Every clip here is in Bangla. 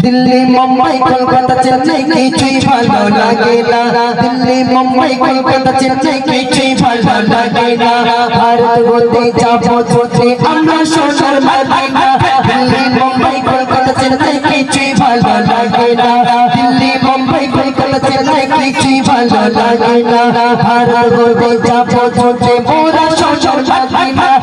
दिल्ली मुंबई कोलकाता चेन्नई কিছুই ভালো লাগে না दिल्ली मुंबई कोलकाता चेन्नई কিছুই ভালো লাগে না ভারত হতে যাবো ছুটে আমরা সোনার মদিনা दिल्ली मुंबई कोलकाता चेन्नई কিছুই ভালো লাগে না दिल्ली मुंबई कोलकाता चेन्नई কিছুই ভালো লাগে না ভারত হতে যাবো ছুটে মোরা সোনার Medina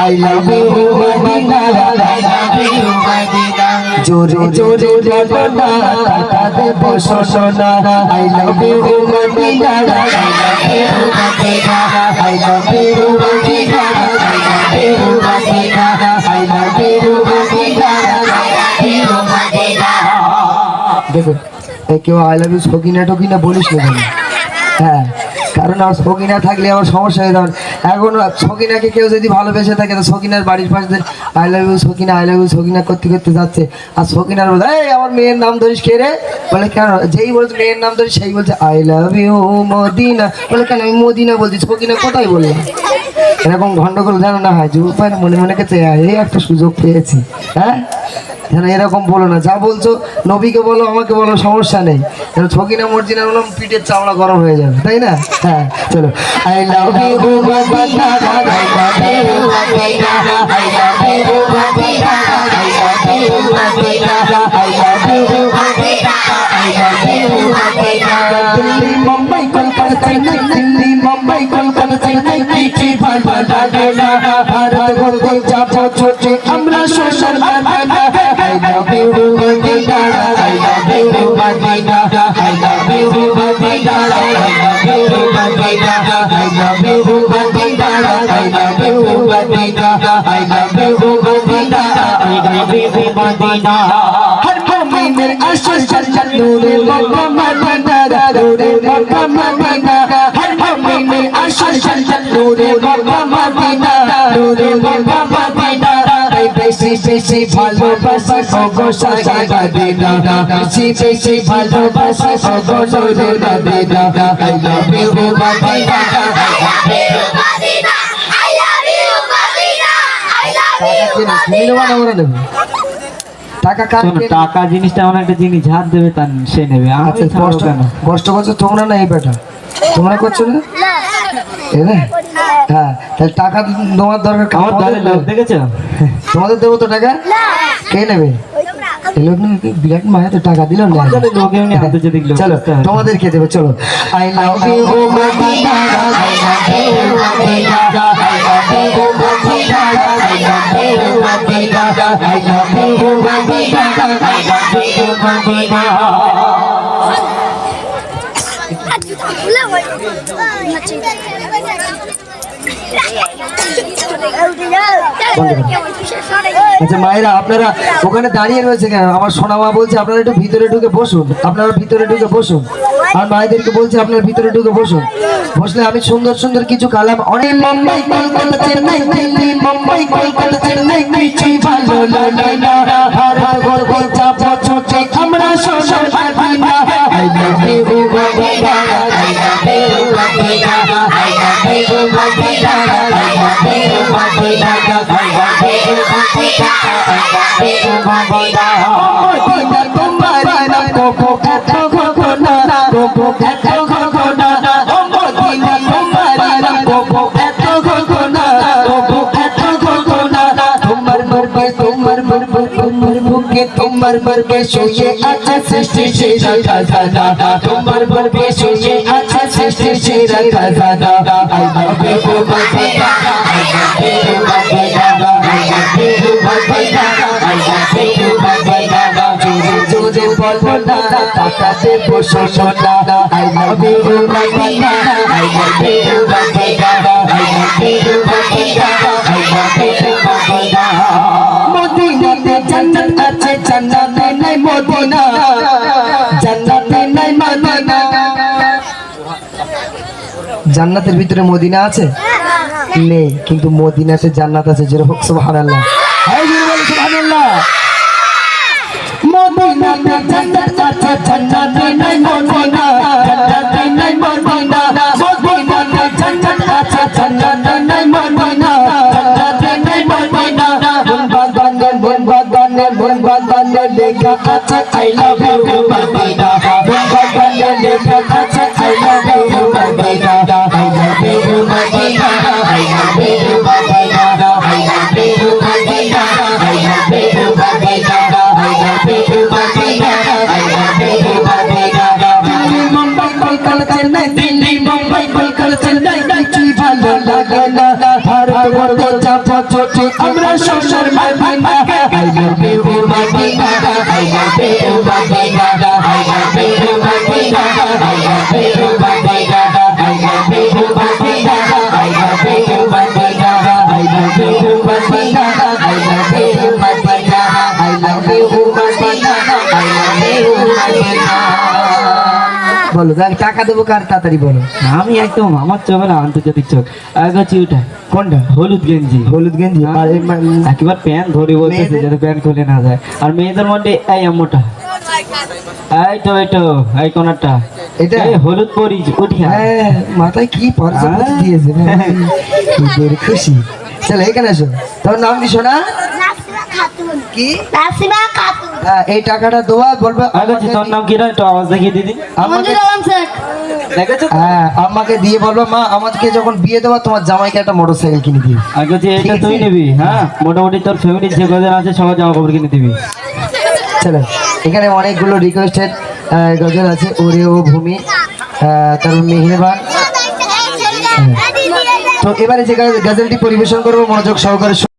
I love you Madina I love you Madina जोरे जोरे बोलना टाटा दे बोसोना I love you Madina I love you Madina I love you Madina I love you Madina I love you Madina I love you Madina देखो क्यों I love you सकीना टकीना बोलिस ना হ্যাঁ কারণ আর সকিনা থাকলে আমার সমস্যা হয়ে যাবে এখন সকিনাকে কেউ যদি ভালোবেসে থাকে তো সকিনার বাড়ির পাশে আই লাভ ইউ সকিনা করতে করতে যাচ্ছে আর সকিনার বলে এই আমার মেয়ের নাম ধরিস কে রে বলে কেন যেই বলছে মেয়ের নাম ধরিস সেই বলছে আই লাভ ইউ মদিনা বলে কেন আমি মদিনা বলছি সকিনা কোথায় বললাম এরকম গন্ডগোল যেন না হয় যুবক ভাই মনে মনে কাছে এই একটা সুযোগ পেয়েছি হ্যাঁ যেন এরকম বলো না যা বলছো নবীকে বলো আমাকে বলো সমস্যা নেই যেন ছকিনা মর্জিনা বললাম পিঠের চামড়া গরম হয়ে যাবে তাই না হ্যাঁ চলো I love you Medina I love you Medina I love you Medina I love you Medina I love you Medina I love you Medina Delhi Mumbai Kolkata Chennai Delhi Mumbai Kolkata Chennai কিছু ভালো লাগে না ভারত হতে যাবো ছুটে আমরা সোনার Medina I love you Madina I love you Madina I love you Madina I love you Madina I love you Madina I love you Madina I love you Madina I love you Madina हर मोमिन अशर जन्नत नूरे मक्का मदीना नूरे मक्का मदीना हर मोमिन अशर जन्नत नूरे मक्का मदीना नूरे मक्का मदीना বেশি বেশি ভালোবাসি ওগো সারা মদিনা বেশি বেশি ভালোবাসি ওগো নূরে Medina I love you Medina I love you Medina I love you Medina I love you টাকা কার টাকা জিনিসটা এমন একটা জিনিস হাত দেবে তার সে নেবে আচ্ছা কষ্ট করছো তোমরা না এই বেটা তোমরা করছো না হ্যাঁ তাহলে টাকা তোমার দরকার আমার দলে লোক দেখেছো তোমাদের দেবো তো টাকা কে নেবে এই লোক নাকি বিরাট মায়া তো টাকা দিল না চলো তোমাদেরকে দেবো চলো I love you Medina I love you Medina I love you Medina I love you Medina I love you Medina I love you Medina আচ্ছা মায়েরা আপনারা ওখানে দাঁড়িয়ে রয়েছে কেন আমার সোনা মা বলছে আপনারা একটু ভিতরে ঢুকে বসুন আপনারা ভিতরে ঢুকে বসুন আর মায়েদেরকে বলছে আপনারা ভিতরে ঢুকে বসুন বসলে আমি সুন্দর সুন্দর কিছু কালাম অনেক মুম্বাই কলকাতা চেন্নাই দিল্লি মুম্বাই কলকাতা চেন্নাই কিছুই ভালো লাগে না ভারত হতে যাবো ছুটে আমরা সোনার Medina I love you Madina I love you Madina I love you Madina I love you Madina I love you Madina I love you Madina Madina তোমার নাম কোকো এত ঘটনা কোকো এত ঘটনা মদিনা তোমার নাম কোকো এত ঘটনা কোকো এত ঘটনা তোমার বুকে তোমার মরবে শুয়ে আছে সৃষ্টি সেরা খাজানা তোমার মরবে শুয়ে আছে সৃষ্টি সেরা খাজানা I love you Madina I love you Madina I love you Madina I love you Madina জোরে জোরে বলো না টাকা দেবো সোনা I love you Madina I love you Madina I love you Madina I love you Madina মদিনাতে জান্নাত আছে জান্নাতে নাই মদিনা জান্নাতে নাই মদিনা জান্নাতের ভিতরে মদিনা আছে নেই কিন্তু মদিনাতে জান্নাত আছে যেরকম সুবহানাল্লাহ হাই বলে সুবহানাল্লাহ মদিনাতে জান্নাত আছে জান্নাতে নাই মদিনা জান্নাতে নাই মদিনা মদিনাতে জান্নাত আছে জান্নাতে নাই মদিনা জান্নাতে নাই মদিনা মন বাগানে লেখা আছে আই লাভ ইউ মদিনা মন বাগানে লেখা আছে I love you Medina I love you Medina I love you Medina I love you Medina I love you Medina I love you Medina I love you Medina Delhi Mumbai Kolkata Chennai Delhi Mumbai Kolkata Chennai কিছুই ভালো লাগে না ভারতবর্ষে যাবো ছোটে আমরা শ্বশুর Medina I love you Medina I love you Medina I love you Medina I love you Medina I love you Medina I love you Medina I love you Medina I love you Medina I love you Medina I love you Medina বলো টাকা দেবো কার তাড়াতাড়ি বলো আমি একদম আমার চোখ না আন্তর্জাতিক চোখ এক হচ্ছে ওইটা কোনটা হলুদ গেঞ্জি হলুদ গেঞ্জি আর একেবারে প্যান্ট ধরে বলতেছে মেয়েদের? যাতে প্যান্ট খুলে না যায় আর মেয়েদের মধ্যে এই আম্মুটা এই তো এই কোনারটা এটা? এই হলুদ পরি উঠিয়া হ্যাঁ মাথায় কি পরজা হ্যাঁ। দিয়েছে কি করে খুশি চলো এখানে এসো তোমার নাম কি শোনা নাসিমা খাতুন কি নাসিমা খাতুন এই টাকাটা দেওয়া বলবে আগে আমাকে তোর নাম কি রে একটু আওয়াজ দেখিয়ে দিদি আমাকে মঞ্জুর আলম শেখ দেখেছো তো? হ্যাঁ আমাকে দিয়ে বলবে মা আমাকে যখন বিয়ে দেওয়া তোমার জামাইকে একটা মোটরসাইকেল কিনে দিই আগে যে ঠিক এটা তুই আছে। নিবি হ্যাঁ মোটামুটি তোর ফ্যামিলি যে কজন আছে সবার জামা কাপড় কিনে দিবি চলো এখানে অনেকগুলো রিকোয়েস্টেড গজল আছে ওরে ও ভূমি তারপর মেহেরবান তো এবারে যে গজলটি পরিবেশন করবো মনোযোগ সহকারে